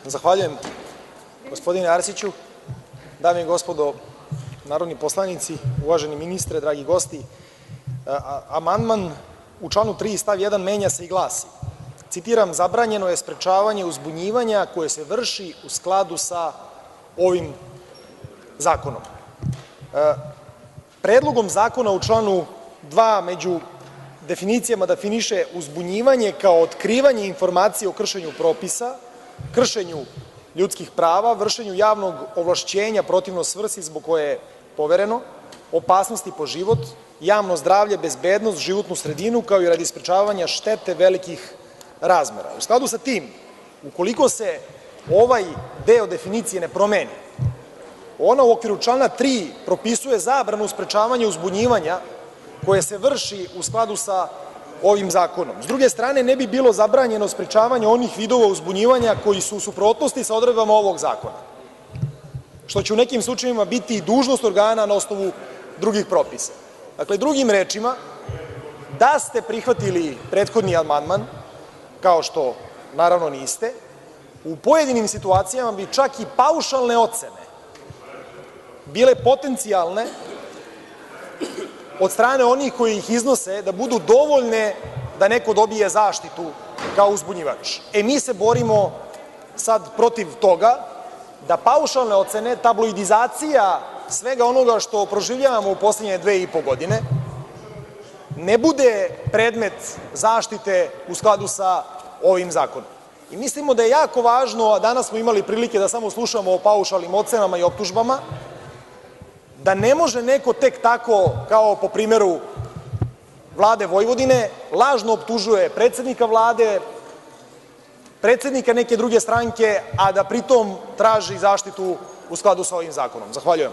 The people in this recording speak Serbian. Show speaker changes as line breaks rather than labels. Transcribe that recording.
Zahvaljujem, gospodine Arsiću. Dame i gospodo narodni poslanici, uvaženi ministre, dragi gosti, amandman u članu 3. stav 1. menja se i glasi, citiram: „Zabranjeno je sprečavanje uzbunjivanja koje se vrši u skladu sa ovim zakonom“. Predlogom zakona u članu 2. među definicijama definiše uzbunjivanje kao otkrivanje informacija o kršenju propisa, kršenju ljudskih prava, vršenju javnog ovlašćenja protivno svrsi zbog koje je povereno, opasnosti po život, javno zdravlje, bezbednost, životnu sredinu, kao i radi sprečavanja štete velikih razmera. U skladu sa tim, ukoliko se ovaj deo definicije ne promeni, ona u okviru člana 3. propisuje zabranu sprečavanja uzbunjivanja koje se vrši u skladu sa ovim zakonom. S druge strane, ne bi bilo zabranjeno sprečavanje onih vidova uzbunjivanja koji su u suprotnosti sa odredbama ovog zakona, što će u nekim slučajevima biti i dužnost organa na osnovu drugih propisa. Dakle, drugim rečima, da ste prihvatili prethodni amandman, kao što naravno niste, u pojedinim situacijama bi čak i paušalne ocene bile potencijalne od strane onih koji ih iznose da budu dovoljne da neko dobije zaštitu kao uzbunjivač. Mi se borimo sad protiv toga da paušalne ocene, tabloidizacija svega onoga što proživljavamo u poslednje 2,5 godine ne bude predmet zaštite u skladu sa ovim zakonom. Mislimo da je jako važno, a danas smo imali prilike da samo slušamo o paušalnim ocenama i optužbama, da ne može neko tek tako, kao po primeru Vlade Vojvodine, lažno optužuje predsednika Vlade, predsednika neke druge stranke, a da pritom traži zaštitu u skladu sa ovim zakonom. Zahvaljujem.